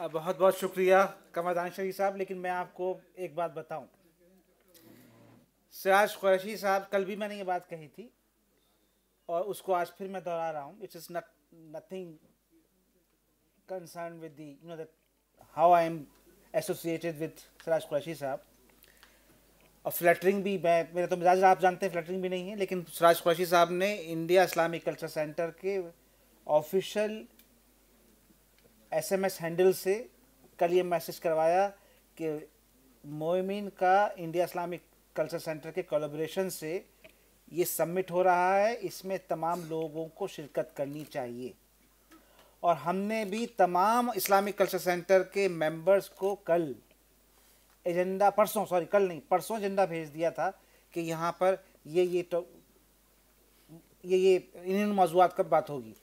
बहुत बहुत शुक्रिया कमरदान शरीफ साहब। लेकिन मैं आपको एक बात बताऊं, सिराज कुरैशी साहब, कल भी मैंने ये बात कही थी और उसको आज फिर मैं दोहरा रहा हूँ। It's is nothing concern with the that how I am associated with Siraj Qureshi साहब। और फ्लैटरिंग भी, मैं मेरा तो मिजाज आप जानते हैं फ्लैटरिंग भी नहीं है, लेकिन सिराज कुरैशी साहब ने इंडिया इस्लामिक कल्चर सेंटर के ऑफिशियल एसएमएस हैंडल से कल ये मैसेज करवाया कि मोमिन का इंडिया इस्लामिक कल्चर सेंटर के कोलैबोरेशन से ये सबमिट हो रहा है, इसमें तमाम लोगों को शिरकत करनी चाहिए। और हमने भी तमाम इस्लामिक कल्चर सेंटर के मेंबर्स को कल एजेंडा, परसों, सॉरी कल नहीं, परसों एजेंडा भेज दिया था कि यहाँ पर ये इन मौज़ूआत पर बात होगी।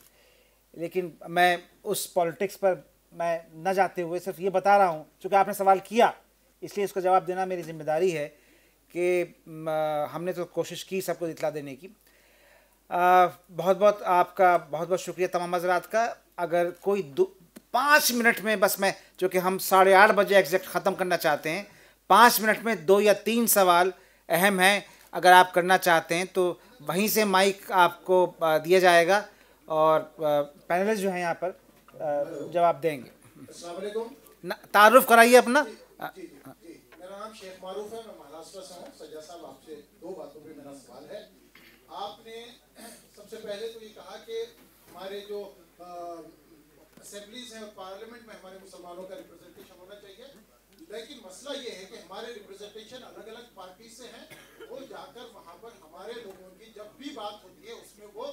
लेकिन मैं उस पॉलिटिक्स पर मैं न जाते हुए सिर्फ ये बता रहा हूँ, चूँकि आपने सवाल किया इसलिए इसका जवाब देना मेरी जिम्मेदारी है कि हमने तो कोशिश की सबको इतला देने की। बहुत बहुत आपका बहुत बहुत शुक्रिया तमाम हज़रात का। अगर कोई 5 मिनट में, बस मैं, जो कि हम 8:30 बजे एग्जैक्ट ख़त्म करना चाहते हैं, 5 मिनट में 2 या 3 सवाल अहम हैं, अगर आप करना चाहते हैं तो वहीं से माइक आपको दिया जाएगा और पैनलिस्ट जो हैं यहाँ पर जवाब देंगे। तारुफ कराइए अपना। मेरा नाम शेख मारूफ है, मैं महाराष्ट्र से हूँ। सज्जा साहब, आपसे 2 बातों पे मेरा सवाल है। आपने सबसे पहले तो ये कहा कि हमारे जो असेंबलीज हैं और पार्लियामेंट में हमारे मुसलमानों का रिप्रेजेंटेशन होना चाहिए, लेकिन मसला ये है कि हमारे रिप्रेजेंटेशन अलग अलग पार्टी से हैं। वो जाकर वहाँ पर हमारे लोगों की जब भी बात होती है उसमें वो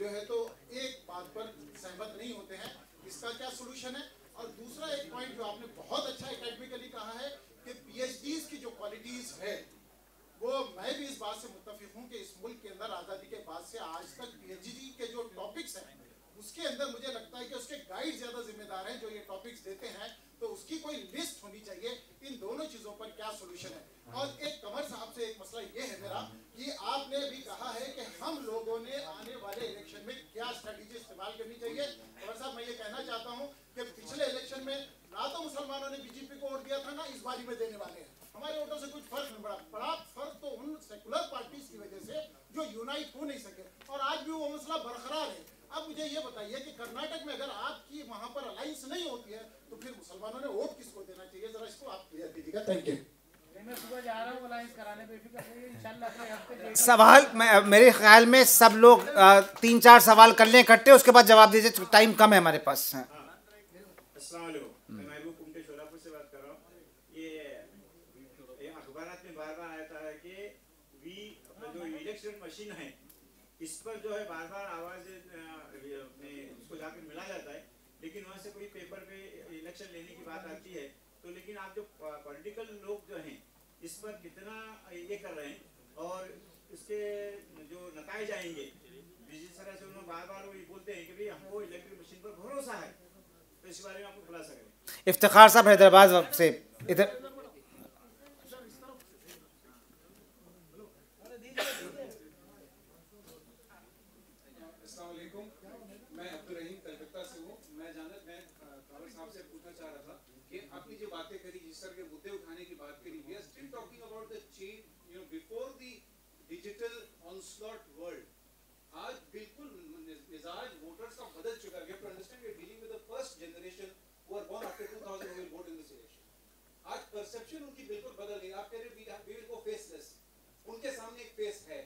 जो है तो एक बात पर सहमत नहीं होते हैं। इसका क्या सोल्यूशन है? और दूसरा एक पॉइंट जो आपने बहुत अच्छा एकेडमिकली कहा है कि पीएचडीज की जो क्वालिटीज है, वो मैं भी इस बात से मुत्तफिक हूँ कि इस मुल्क के अंदर आज़ादी के बाद से आज तक पीएचडी के जो टॉपिक्स हैं उसके अंदर मुझे लगता है कि उसके गाइड ज़्यादा जिम्मेदार हैं जो ये टॉपिक्स देते हैं, तो उसकी कोई लिस्ट होनी चाहिए। इन दोनों चीज़ों पर क्या सोल्यूशन है? और एक कमर साहब से एक मसला ये है मेरा कि आपने भी कहा है कि हम लोगों ने आने वाले इलेक्शन में क्या स्ट्रेटेजी इस्तेमाल करनी चाहिए। कमर साहब, मैं ये कहना चाहता हूँ कि पिछले इलेक्शन में ना तो मुसलमानों ने बीजेपी को वोट दिया था, ना इस बारी में देने वाले हैं। हमारे वोटों से कुछ फर्क नहीं पड़ा। बड़ा फर्क तो उन सेकुलर पार्टीज की वजह से जो यूनाइट हो नहीं सके, और आज भी वो मसला बरकरार है। अब मुझे ये बताइए कि कर्नाटक में अगर आपकी वहां पर अलायंस नहीं होती है तो फिर मुसलमानों ने वोट किसको देना चाहिए? जरा इसको आप क्लियर कीजिएगा। Thank you. मैं सुबह जा रहा हूँ अलायंस कराने, बेफिक्र रहिए, इंशाल्लाह अगले हफ्ते सवाल मेरे ख्याल में सब लोग 3-4 सवाल कर लें इकट्ठे, उसके बाद जवाब दीजिए, टाइम कम है हमारे पास। अस्सलाम वालेकुम, मैं महबूब कुमटे शोलापुर से बात कर रहा हूँ। ये अखबारात में बार बार आता है कि जो इलेक्शन मशीन है इस पर जो है बार बार आवाज़ उसको जाकर मिला जाता है, लेकिन वहाँ से कोई पेपर पे इलेक्शन लेने की बात आती है तो, लेकिन आप जो पॉलिटिकल लोग जो हैं इस पर कितना ये कर रहे हैं और इसके जो नताइज आएंगे, जिस तरह से उन्होंने बार बार वो ये बोलते हैं कि भाई हमको इलेक्ट्रिक मशीन पर भरोसा है, तो इस बारे में आपको खुलासा करें। इफ्तिखार साहब हैदराबाद से इधर। बातें करी, जिस तरह के मुद्दे उठाने की बात करी, we are still talking about the change, before the digital onslaught world. आज बिल्कुल मिजाज वोटर्स का बदल चुका है। We have to understand we are dealing with the first generation who are born after 2000 who will vote in this election. आज perception उनकी बिल्कुल बदल गई। आप कह रहे we will go faceless, उनके सामने एक फेस है।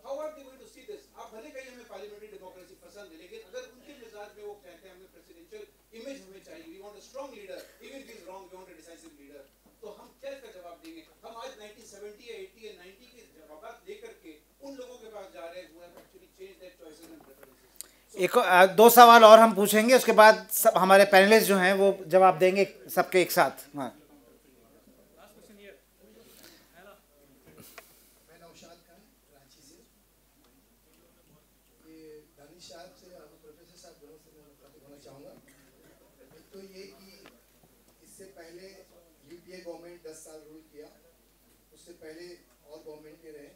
How are they going to see this? आप भले कहिए हमें पार्लियामेंट्री डेमोक्रेसी पसंद है, लेकिन अगर उनके मिजाज में वो कहते हैं हमें प्रेसिडेंशियल इमेज हमें चाहिए, we want a strong leader, even if he is wrong, we want a decisive leader, तो हम क्या इसका जवाब देंगे? हम आज 1970 या 80 या 90 के जवाब लेकर के उन लोगों के पास जा रहे हैं who have actually changed their choices and preferences. एक 2 सवाल और हम पूछेंगे, उसके बाद सब हमारे पैनलिस्ट जो हैं वो जवाब देंगे सबके एक साथ। हाँ, गवर्नमेंट 10 साल रूल किया, उससे पहले और गवर्नमेंट के रहे,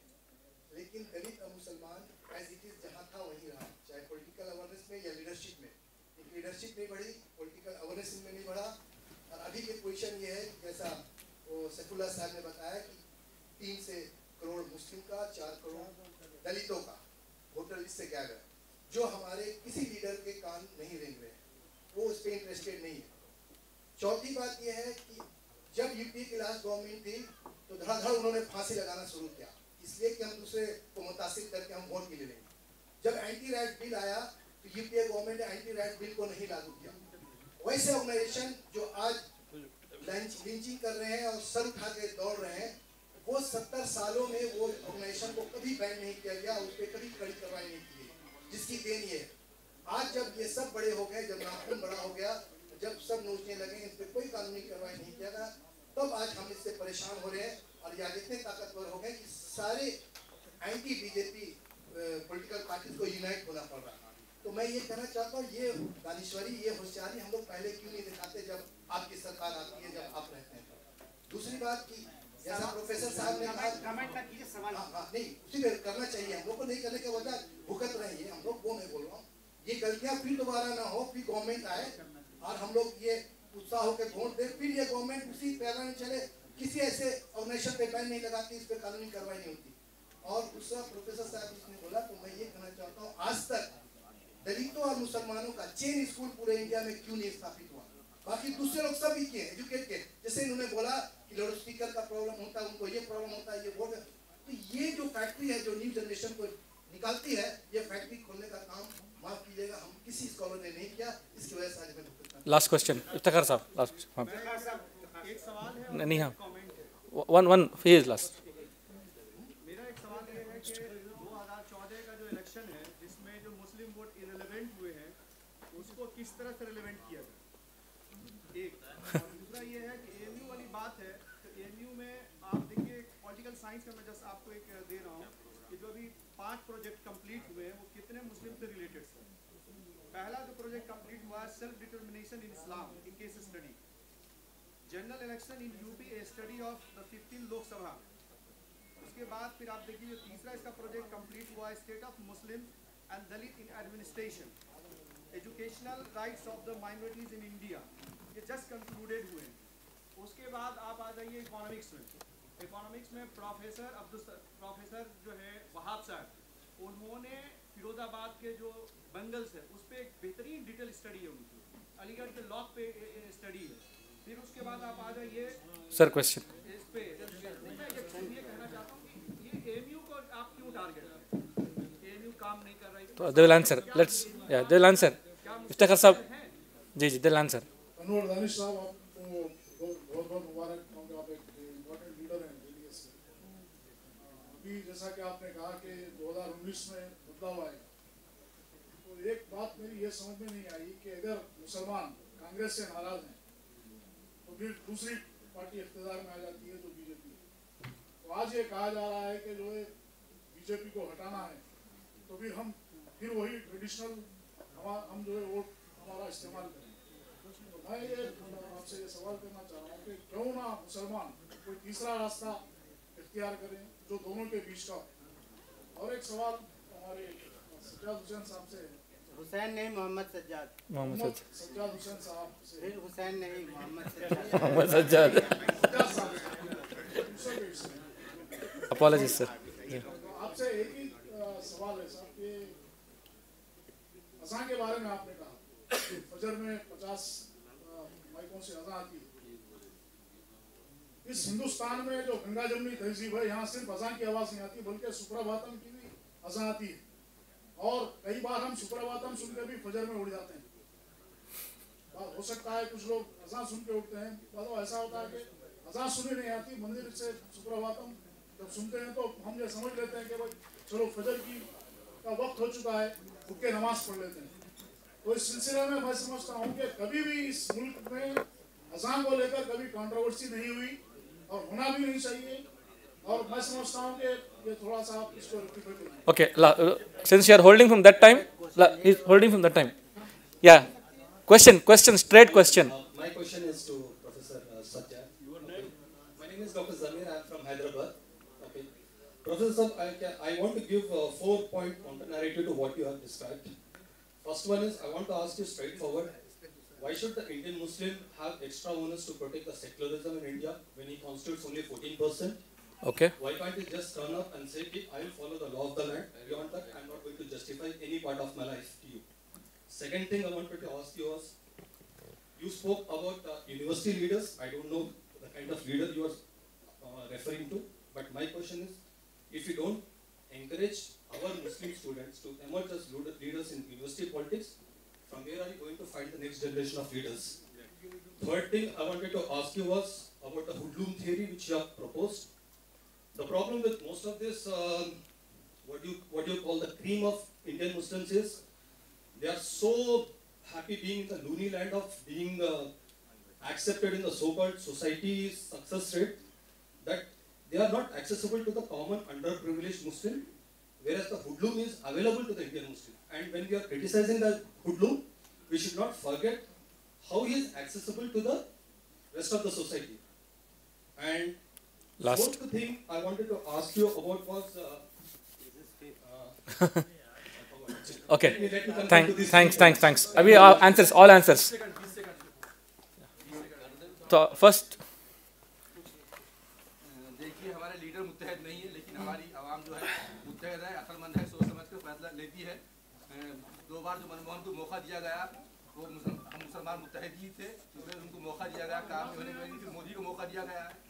लेकिन दलित और मुसलमान एज इट इज जहाँ था वहीं रहा, चाहे पॉलिटिकल अवेयरनेस में या लीडरशिप में। लीडरशिप नहीं बढ़ी, पॉलिटिकल अवेयरनेस में नहीं बढ़ा, अभी की पोजीशन ये है जैसा वो सैफुल्लाह साहब ने बताया कि 3 से करोड़ मुस्लिम का, 4 करोड़ दलितों का वोटर लिस्ट से गायब है, जो हमारे किसी लीडर के कान नहीं रेंग रहे हैं, वो उस पर इंटरेस्टेड नहीं है। चौथी बात यह है कि जब यूपी की लास्ट गवर्नमेंट थी तो धड़ाधड़ उन्होंने फांसी लगाना शुरू किया, इसलिए कि हम दूसरे को मुतासिर करके हम वोट के लिए लेंगे। जब एंटी राइट बिल आया तो यूपीए गवर्नमेंट ने एंटी राइट बिल को नहीं लागू किया। वैसे ऑर्गेनाइजेशन जो आज लिंचिंग कर रहे हैं और सर उठा के दौड़ रहे हैं, वो 70 सालों में वो ऑर्गेनाइजेशन को कभी बैन नहीं किया गया, उस पर कभी कड़ी कार्रवाई नहीं की गई, जिसकी देन ये है। आज जब ये सब बड़े हो गए, जब नाखून बड़ा हो गया, जब सब नोचने लगे, इस पर कोई कानूनी कार्रवाई नहीं किया गया, तब आज हम इससे परेशान हो रहे हैं और आज इतने ताकतवर हो गए कि सारे एंटी बीजेपी पॉलिटिकल पार्टीज को यूनाइट होना पड़ रहा है। तो मैं ये कहना चाहता हूँ, ये दानिश्वरी, ये होशियारी हम लोग पहले क्यों नहीं दिखाते जब आपकी सरकार आती है, जब आप रहते हैं। दूसरी बात की जैसा प्रोफेसर साहब ने कहा, कमेंट तक कीजिए, सवाल नहीं उसी में करना चाहिए, हम लोग को नहीं करने के वजह भुगत रही है, हम लोग वो नहीं बोल रहा हूँ। ये गलतियाँ फिर दोबारा ना हो, फिर गवर्नमेंट आए और हम लोग ये उत्साह होकर वोट दे, फिर ये गवर्नमेंट उसी पैरा में चले, किसी ऐसे ऑर्गेनाइजेशन पे बैन नहीं लगाती, इस पर कानूनी कार्रवाई नहीं होती। और दूसरा प्रोफेसर साहब इसने बोला, तो मैं ये कहना चाहता हूँ, आज तक दलितों और मुसलमानों का चेन स्कूल पूरे इंडिया में क्यों नहीं स्थापित हुआ? बाकी दूसरे लोग सभी किए, एजुकेट किए, जैसे इन्होंने बोला कि लाउड स्पीकर का प्रॉब्लम होता है, उनको ये प्रॉब्लम होता है, ये वोट। तो ये जो फैक्ट्री है जो न्यू जनरेशन को निकालती है, ये फैक्ट्री खोलने का काम माफ कीजिएगा हम किसी स्कॉलर ने नहीं किया, इसकी वजह से आज मैं लास्ट क्वेश्चन इफ्तिखार साहब, लास्ट क्वेश्चन। एक सवाल है, नहीं, हाँ, वन ही इज लास्ट। मेरा एक सवाल ये है कि 2014 का जो इलेक्शन है, जिसमें जो मुस्लिम वोट इरेलेवेंट हुए हैं, उसको किस तरह से रिलेवेंट किया जाए, एक। और दूसरा ये है कि एएमयू वाली बात है, तो एएमयू में आप देखिए पॉलिटिकल साइंस का मैं जस्ट आपको एक दे रहा हूँ कि जो अभी 5 प्रोजेक्ट कंप्लीट हुए हैं, वो कितने मुस्लिम से रिलेटेड है। पहला जो प्रोजेक्ट कंप्लीट हुआ है, self determination in Islam in case study, general election in UP, A study of the 15 Lok Sabha. उसके बाद फिर आप देखिए तीसरा इसका प्रोजेक्ट कंप्लीट हुआ है, state of Muslim and Dalit in administration, educational rights of the minorities in India, ये जस्ट कंक्लूडेड हुए हैं। उसके बाद आप आ जाइए इकोनॉमिक्स में। इकोनॉमिक्स में प्रोफेसर जो है वहाब साहब, उन्होंने फिरोजाबाद के जो बंगल्स है उस पर एक बेहतरीन डिटेल स्टडी है उनकी, अलीगढ़ के लॉ पे स्टडी है। फिर उसके बाद आप आ जाइए सर क्वेश्चन इस पे, मैं ये कहना चाहता हूँ कि ये एएमयू को आप क्यों टारगेट करते हैं? एएमयू काम नहीं कर रही, तो दे विल आंसर, लेट्स या दे विल आंसर। इफ्तिखार साहब, जी जी, they will answer. Anwar Danish साहब, आपको बहुत बहुत मुबारक, क्योंकि आप एक इम्पोर्टेंट लीडर हैं जेडीएस के। अभी जैसा कि आपने कहा कि 2019 में बदलाव आएगा, तो एक बात मेरी ये समझ में नहीं आई कि अगर मुसलमान कांग्रेस से नाराज हैं तो फिर दूसरी पार्टी इख्तियार में आ जाती है जो बीजेपी है। तो आज ये कहा जा रहा है कि जो है बीजेपी को हटाना है, तो फिर वही ट्रेडिशनल हम जो है वोट हमारा इस्तेमाल करें। तो मैं ये आपसे ये सवाल करना चाह रहा हूँ कि क्यों ना मुसलमान कोई तीसरा रास्ता इख्तियार करें जो दोनों के बीच का हो। और एक सवाल हमारे सज्जाद हुसैन साहब से है। हुसैन नहीं, मोहम्मद सज्जाद। सज्जाद हुसैन साहब से, फिर हुसैन नहीं, मोहम्मद सज्जाद। मोहम्मद सज्जाद, साहब अपॉलजीज सर। तो आपसे एक ही सवाल है साहब कि अज़ान के बारे में आपने कहा फजर में 50 माइकों से अज़ान आती है। इस हिंदुस्तान में जो गंगा जमुनी तहजीब है, यहाँ सिर्फ अज़ान की आवाज़ नहीं आती बल्कि सुप्रभातम की भी अज़ान आती है। और कई बार हम सुप्रभातम सुन के भी फजर में उड़ जाते हैं। हो सकता है कुछ लोग अज़ान सुन के उठते हैं, तो ऐसा होता है कि अज़ान सुनी नहीं आती, मंदिर से सुप्रभातम जब सुनते हैं तो हम ये समझ लेते हैं कि भाई चलो फजर का वक्त हो चुका है, उठ के नमाज पढ़ लेते हैं। तो इस सिलसिले में मैं समझता हूँ कि कभी भी इस मुल्क में अज़ान को लेकर कभी कंट्रोवर्सी नहीं हुई और होना भी नहीं चाहिए। और मैं समझता हूँ कि ये थोड़ा सा आप इसको रेक्टिफाई करें। Okay, since you are holding from that time, he's holding from that time. Yeah, question, straight question. My question is to Professor Satya. Okay. My name is Dr. Zamir. I am from Hyderabad. Okay. Professor, I want to give a 4-point counter narrative to what you have described. First one is, I want to ask you straightforward, why should the Indian Muslim have extra onus to protect the secularism in India when he constitutes only 14%? Okay. Why can't he just turn up and say, I will follow the law of the land, beyond that I am not going to justify any part of my life to you? Second thing I wanted to ask you was, you spoke about university leaders. I don't know the kind of leader you are referring to, but my question is, if you don't encourage our Muslim students to emerge as leaders in university politics, from where are you going to find the next generation of leaders? Third thing I wanted to ask you was about the hoodlum theory which you have proposed. The problem with most of this, what you call the cream of Indian Muslims is, they are so happy being in the loony land of being accepted in the so-called society's success rate, that they are not accessible to the common underprivileged Muslim, whereas the hoodlum is available to the Indian Muslim. And when we are criticizing the hoodlum, we should not forget how he is accessible to the rest of the society. And Last fourth thing I wanted to ask you about was okay. let me come to this Thanks. अभी answers, all answers. तो first देखिए, हमारे leader मुत्तहद नहीं है, लेकिन हमारी आवाम जो है मुत्तहद है, अक्लमंद है, सोच समझ कर फैसला लेती है। 2 बार जो मनमोहन को मौका दिया गया, वो हम मुसलमान मुत्तहद ही थे, उनको मौका दिया गया, काम नहीं होने की वजह से फिर मोदी को मौका दिया गया है।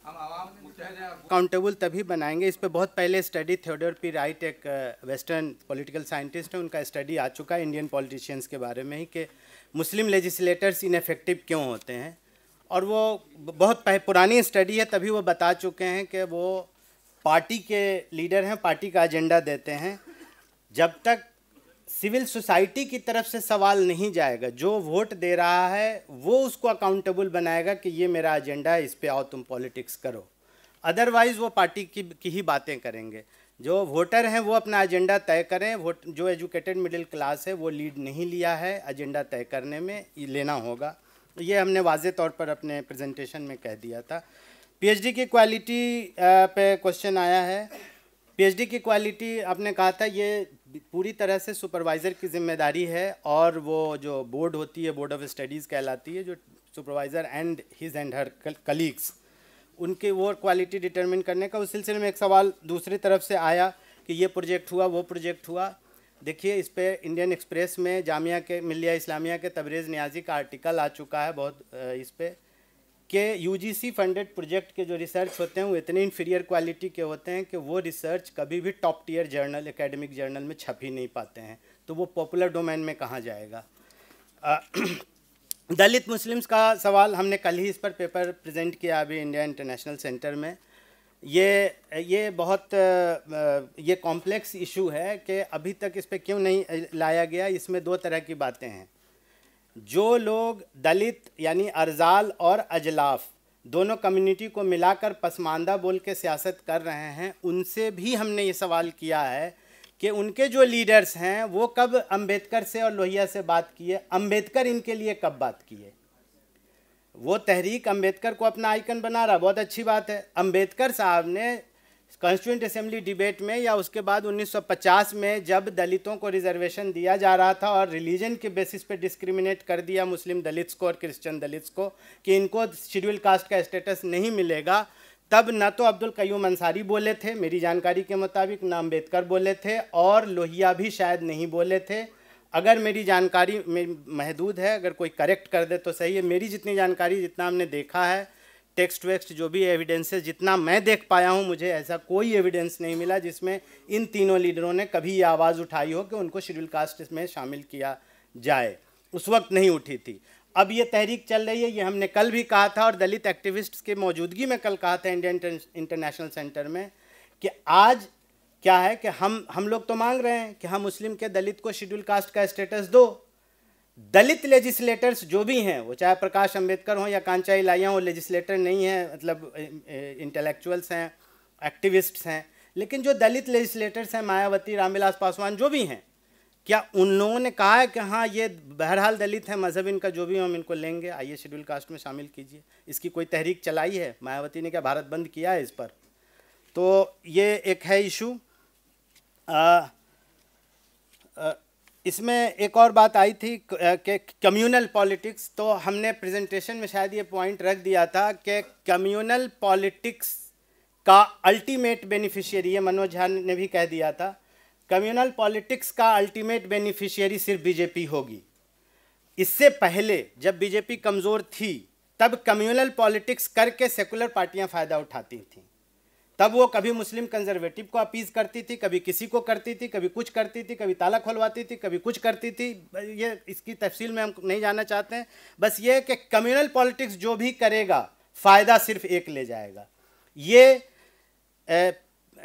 हम आवाम मुत्तहद है। अकाउंटेबल तभी बनाएंगे, इस पे बहुत पहले स्टडी थियोडोर पी राइट एक वेस्टर्न पॉलिटिकल साइंटिस्ट है, उनका स्टडी आ चुका है इंडियन पॉलिटिशियंस के बारे में ही कि मुस्लिम लेजिस्लेटर्स इनफेक्टिव क्यों होते हैं, और वो बहुत पुरानी स्टडी है, तभी वो बता चुके हैं कि वो पार्टी के लीडर हैं, पार्टी का एजेंडा देते हैं। जब तक सिविल सोसाइटी की तरफ से सवाल नहीं जाएगा, जो वोट दे रहा है वो उसको अकाउंटेबल बनाएगा कि ये मेरा एजेंडा है, इस पे आओ तुम पॉलिटिक्स करो। अदरवाइज़ वो पार्टी की ही बातें करेंगे। जो वोटर हैं वो अपना एजेंडा तय करें। जो एजुकेटेड मिडिल क्लास है वो लीड नहीं लिया है एजेंडा तय करने में, लेना होगा। ये हमने वाज़े तौर पर अपने प्रेजेंटेशन में कह दिया था। पीएचडी की क्वालिटी पे क्वेश्चन आया है। पीएचडी की क्वालिटी आपने कहा था ये पूरी तरह से सुपरवाइज़र की जिम्मेदारी है, और वो जो बोर्ड होती है, बोर्ड ऑफ स्टडीज़ कहलाती है, जो supervisor and his and her colleagues, उनके वो क्वालिटी डिटरमिन करने का। उस सिलसिले में एक सवाल दूसरी तरफ से आया कि ये प्रोजेक्ट हुआ, वो प्रोजेक्ट हुआ। देखिए, इस पे इंडियन एक्सप्रेस में जामिया के मिलिया इस्लामिया के तबरेज़ नियाज़ी का आर्टिकल आ चुका है बहुत इस पे कि यूजीसी फंडेड प्रोजेक्ट के जो रिसर्च होते हैं वो इतने इन्फीरियर क्वालिटी के होते हैं कि वो रिसर्च कभी भी top tier journal, academic journal में छप ही नहीं पाते हैं, तो वो पॉपुलर डोमेन में कहाँ जाएगा। दलित मुस्लिम्स का सवाल हमने कल ही इस पर पेपर प्रेजेंट किया अभी इंडिया इंटरनेशनल सेंटर में। ये बहुत ये कॉम्प्लेक्स इशू है कि अभी तक इस पर क्यों नहीं लाया गया। इसमें 2 तरह की बातें हैं। जो लोग दलित यानी अर्जाल और अजलाफ दोनों कम्युनिटी को मिलाकर पसमानदा बोल के सियासत कर रहे हैं, उनसे भी हमने ये सवाल किया है कि उनके जो लीडर्स हैं वो कब अंबेडकर से और लोहिया से बात किए, अंबेडकर इनके लिए कब बात किए। वो तहरीक अंबेडकर को अपना आइकन बना रहा, बहुत अच्छी बात है। अंबेडकर साहब ने कॉन्स्टिट्यूएंट असेंबली डिबेट में या उसके बाद 1950 में जब दलितों को रिजर्वेशन दिया जा रहा था और रिलीजन के बेसिस पे डिस्क्रिमिनेट कर दिया मुस्लिम दलित्स को और क्रिश्चियन दलित्स को कि इनको शेड्यूल कास्ट का स्टेटस नहीं मिलेगा, तब न तो अब्दुल कयूम अंसारी बोले थे मेरी जानकारी के मुताबिक, न अंबेडकर बोले थे, और लोहिया भी शायद नहीं बोले थे। अगर मेरी जानकारी महदूद है, अगर कोई करेक्ट कर दे तो सही है। मेरी जितनी जानकारी, जितना हमने देखा है, टेक्स्ट वेक्स्ट जो भी एविडेंसेस जितना मैं देख पाया हूँ, मुझे ऐसा कोई एविडेंस नहीं मिला जिसमें इन तीनों लीडरों ने कभी ये आवाज़ उठाई हो कि उनको शेड्यूल कास्ट में शामिल किया जाए। उस वक्त नहीं उठी थी। अब ये तहरीक चल रही है, ये हमने कल भी कहा था और दलित एक्टिविस्ट्स के मौजूदगी में कल कहा था इंडियन इंटरनेशनल सेंटर में कि आज क्या है कि हम लोग तो मांग रहे हैं कि हम मुस्लिम के दलित को शेड्यूल कास्ट का स्टेटस दो। दलित लेजिस्लेटर्स जो भी हैं, वो चाहे प्रकाश अंबेडकर हों या कांचाई लाइया, वो लेजिस्लेटर नहीं हैं, मतलब इंटेलेक्चुअल्स हैं, एक्टिविस्ट्स हैं। लेकिन जो दलित लेजिस्लेटर्स हैं, मायावती, रामविलास पासवान जो भी हैं, क्या उन लोगों ने कहा है कि हाँ ये बहरहाल दलित हैं, मज़हब इनका जो भी हो हम इनको लेंगे, आइए शेड्यूल कास्ट में शामिल कीजिए। इसकी कोई तहरीक चलाई है? मायावती ने क्या भारत बंद किया है इस पर? तो ये एक है इशू। इसमें एक और बात आई थी कि कम्युनल पॉलिटिक्स, तो हमने प्रेजेंटेशन में शायद ये पॉइंट रख दिया था कि कम्युनल पॉलिटिक्स का अल्टीमेट बेनिफिशियरी, ये मनोज झा ने भी कह दिया था, कम्युनल पॉलिटिक्स का अल्टीमेट बेनिफिशियरी सिर्फ बीजेपी होगी। इससे पहले जब बीजेपी कमज़ोर थी तब कम्युनल पॉलिटिक्स करके सेकुलर पार्टियां फ़ायदा उठाती थीं। तब वो कभी मुस्लिम कंजर्वेटिव को अपीज़ करती थी, कभी किसी को करती थी, कभी कुछ करती थी, कभी ताला खुलवाती थी, कभी कुछ करती थी। ये इसकी तफसील में हम नहीं जाना चाहते हैं। बस ये कि कम्युनल पॉलिटिक्स जो भी करेगा फ़ायदा सिर्फ एक ले जाएगा। ये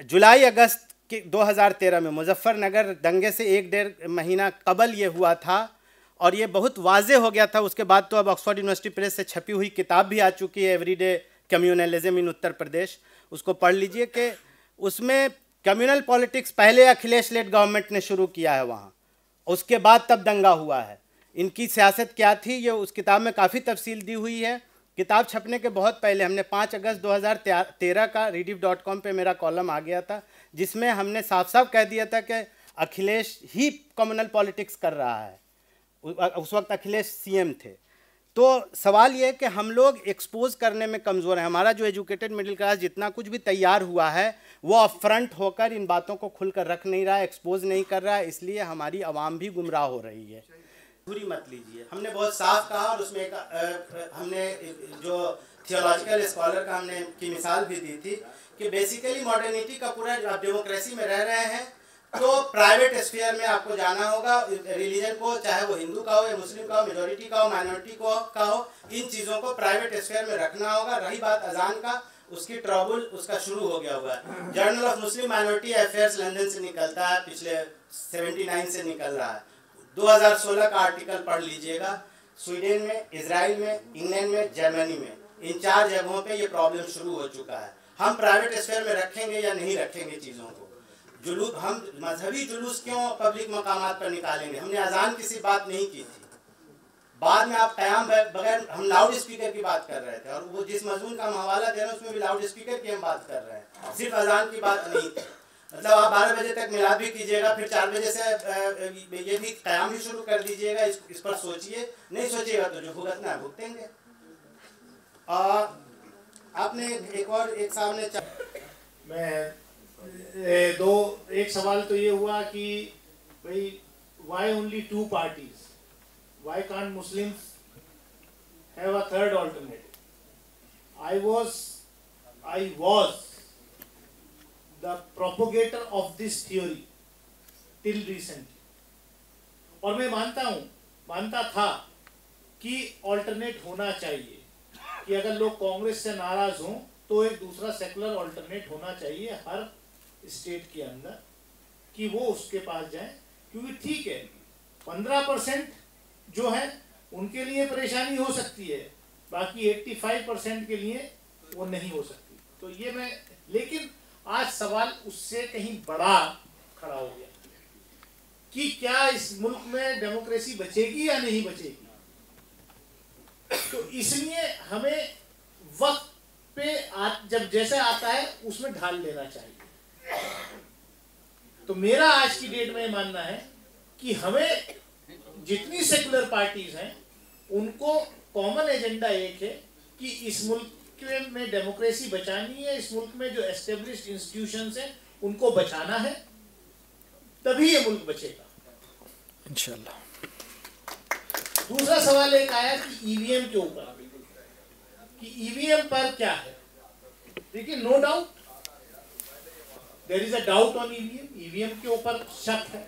जुलाई अगस्त के 2013 में मुजफ्फरनगर दंगे से 1-1.5 महीना कबल ये हुआ था और ये बहुत वाज़े हो गया था। उसके बाद तो अब ऑक्सफोर्ड यूनिवर्सिटी प्रेस से छपी हुई किताब भी आ चुकी है, एवरीडे कम्युनलिज्म इन उत्तर प्रदेश, उसको पढ़ लीजिए कि उसमें कम्युनल पॉलिटिक्स पहले अखिलेश लेड गवर्नमेंट ने शुरू किया है वहाँ, उसके बाद तब दंगा हुआ है। इनकी सियासत क्या थी ये उस किताब में काफ़ी तफसील दी हुई है। किताब छपने के बहुत पहले हमने 5 अगस्त 2013 का rediff.com पे मेरा कॉलम आ गया था, जिसमें हमने साफ साफ कह दिया था कि अखिलेश ही कम्युनल पॉलिटिक्स कर रहा है। उस वक्त अखिलेश सीएम थे। तो सवाल ये है कि हम लोग एक्सपोज करने में कमज़ोर हैं। हमारा जो एजुकेटेड मिडिल क्लास जितना कुछ भी तैयार हुआ है वो अपफ्रंट होकर इन बातों को खुलकर रख नहीं रहा है, एक्सपोज नहीं कर रहा है, इसलिए हमारी आवाम भी गुमराह हो रही है। बुरी मत लीजिए, हमने बहुत साफ कहा और उसमें हमने जो थियोलॉजिकल स्कॉलर का हमने की मिसाल भी दी थी कि बेसिकली मॉडर्निटी का पूरा, आप डेमोक्रेसी में रह रहे हैं तो प्राइवेट स्फीयर में आपको जाना होगा। रिलीजन को, चाहे वो हिंदू का हो या मुस्लिम का हो, मेजॉरिटी का हो, माइनॉरिटी का हो, इन चीज़ों को प्राइवेट स्फीयर में रखना होगा। रही बात अजान का, उसकी ट्रबल उसका शुरू हो गया हुआ है। Journal of Muslim minority affairs London से निकलता है, पिछले 79 से निकल रहा है। 2016 का आर्टिकल पढ़ लीजिएगा। स्वीडन में, इजराइल में, इंग्लैंड में, जर्मनी में, इन 4 जगहों पे ये प्रॉब्लम शुरू हो चुका है। हम प्राइवेट स्फीयर में रखेंगे या नहीं रखेंगे चीज़ों को? जुलूस, हम मजहबी जुलूस क्यों पब्लिक मकामात पर निकालेंगे? हमने अजान की सी बात नहीं की थी। बाद में आप क़याम बगैर, हम लाउड स्पीकर की बात कर रहे थे और वो जिस मजमून का हम हवाला दे रहे हैं उसमें भी लाउड स्पीकर की हम बात कर रहे हैं, सिर्फ अजान की बात नहीं थी। मतलब आप 12 बजे तक मिलाद भी कीजिएगा, फिर 4 बजे से ये भी क़याम भी शुरू कर दीजिएगा। इस पर सोचिए, नहीं सोचिएगा तो जो भुगतना है भुगतेंगे। आपने एक सामने एक सवाल तो ये हुआ कि भाई why only 2 parties? Why can't Muslims have a third alternative? I was the propagator of this theory till recently. और मैं मानता था कि ऑल्टरनेट होना चाहिए, कि अगर लोग कांग्रेस से नाराज हों तो एक दूसरा सेकुलर ऑल्टरनेट होना चाहिए हर स्टेट के अंदर, कि वो उसके पास जाए। क्योंकि ठीक है 15% जो है उनके लिए परेशानी हो सकती है, बाकी 85% के लिए वो नहीं हो सकती। तो ये मैं, लेकिन आज सवाल उससे कहीं बड़ा खड़ा हो गया कि क्या इस मुल्क में डेमोक्रेसी बचेगी या नहीं बचेगी। तो इसलिए हमें वक्त पे जब जैसे आता है उसमें ढाल लेना चाहिए। तो मेरा आज की डेट में मानना है कि हमें जितनी सेकुलर पार्टीज हैं उनको कॉमन एजेंडा एक है कि इस मुल्क में डेमोक्रेसी बचानी है, इस मुल्क में जो एस्टेब्लिश्ड इंस्टीट्यूशंस हैं उनको बचाना है, तभी ये मुल्क बचेगा इंशाल्लाह। दूसरा सवाल एक आया कि ईवीएम के ऊपर, कि ईवीएम पर क्या है। देखिए, no doubt there is a doubt on EVM के ऊपर शक है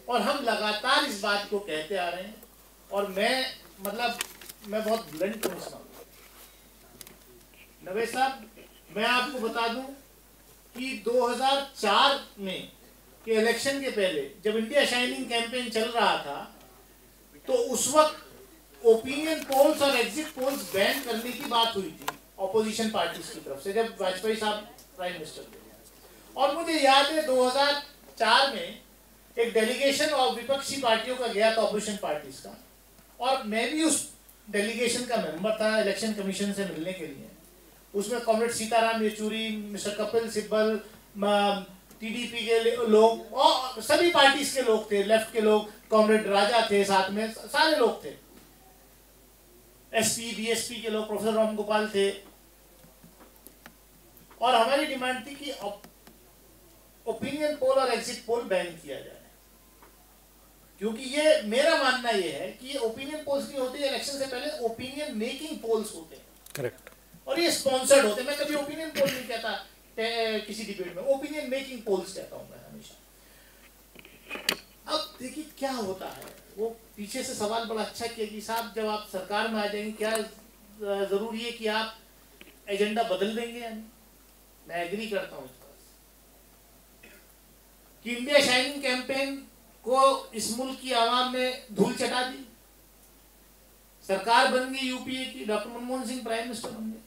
और हम लगातार इस बात को कहते आ रहे हैं। और मैं बहुत ब्लंट हूँ इसमें। नवेद साहब, मैं आपको बता दूं कि 2004 में के इलेक्शन के पहले जब इंडिया शाइनिंग कैंपेन चल रहा था तो उस वक्त ओपिनियन पोल्स और एग्जिट पोल्स बैन करने की बात हुई थी ऑपोजिशन पार्टीज की तरफ से, जब वाजपेयी साहब प्राइम मिनिस्टर थे। और मुझे याद है 2004 में एक डेलीगेशन और विपक्षी पार्टियों का गया था, ऑपोजिशन पार्टीज का, और मैं भी उस डेलीगेशन का मेंबर था इलेक्शन कमीशन से मिलने के लिए। उसमें comrade Sitaram Yechury, mister Kapil Sibal, TDP के लोग और सभी पार्टीज के लोग थे, लेफ्ट के लोग, कॉमरेड राजा थे साथ में, सारे लोग थे, एसपी बीएसपी के लोग, प्रोफेसर राम गोपाल थे। और हमारी डिमांड थी कि ओपिनियन पोल और एग्जिट पोल बैन किया जाए, क्योंकि ये मेरा मानना ये है कि ये ओपिनियन पोल्स नहीं होते, इलेक्शन से पहले ओपिनियन मेकिंग पोल्स होते हैं। करेक्ट। और ये स्पॉन्सर्ड होते हैं। मैं कभी ओपिनियन पोल नहीं कहता किसी डिबेट में, ओपिनियन मेकिंग पोल्स कहता हूं मैं हमेशा। अब देखिए क्या होता है, वो पीछे से सवाल बड़ा अच्छा किया कि साहब जब आप सरकार में आ जाएंगे क्या जरूरी है कि आप एजेंडा बदल देंगे या नहीं। मैं एग्री करता हूँ इस बात कि इंडिया शाइनिंग कैंपेन को इस मुल्क की आवाम ने धूल चटा दी, सरकार बन गई यूपीए की, doctor Manmohan Singh prime minister बन गए।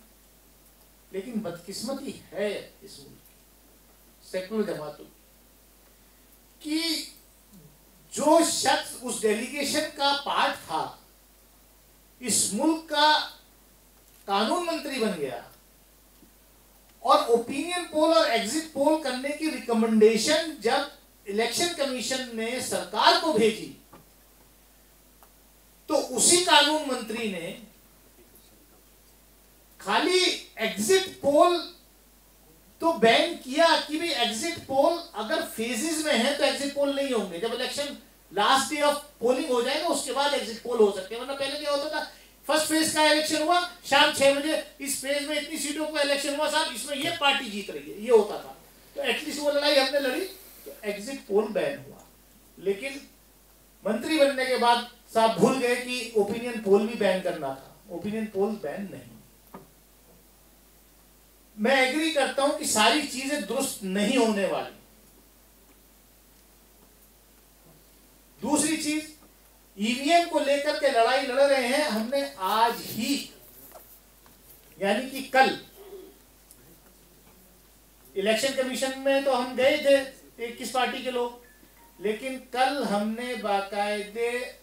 लेकिन बदकिस्मती है इस मुल्क की सेकुलर जमातों की, जो शख्स उस डेलीगेशन का पार्ट था इस मुल्क का कानून मंत्री बन गया और ओपिनियन पोल और एग्जिट पोल करने की रिकमेंडेशन जब इलेक्शन कमीशन ने सरकार को भेजी तो उसी कानून मंत्री ने खाली एग्जिट पोल तो बैन किया कि भाई एग्जिट पोल अगर फेजेस में है तो एग्जिट पोल नहीं होंगे, जब election last day of polling हो जाएगा उसके बाद एग्जिट पोल हो सकते हैं। वरना पहले क्या होता था, फर्स्ट फेज का इलेक्शन हुआ शाम 6 बजे, इस फेज में इतनी सीटों का इलेक्शन हुआ साहब, इसमें ये पार्टी जीत रही है, ये होता था। तो एटलीस्ट वो लड़ाई हमने लड़ी, तो एग्जिट पोल बैन हुआ। लेकिन मंत्री बनने के बाद साहब भूल गए कि ओपिनियन पोल भी बैन करना था। ओपिनियन पोल बैन नहीं। मैं एग्री करता हूं कि सारी चीजें दुरुस्त नहीं होने वाली। दूसरी चीज, ईवीएम को लेकर के लड़ाई लड़ रहे हैं। हमने आज ही यानी कि कल इलेक्शन कमीशन में तो हम गए थे 21 पार्टी के लोग, लेकिन कल हमने बाकायदे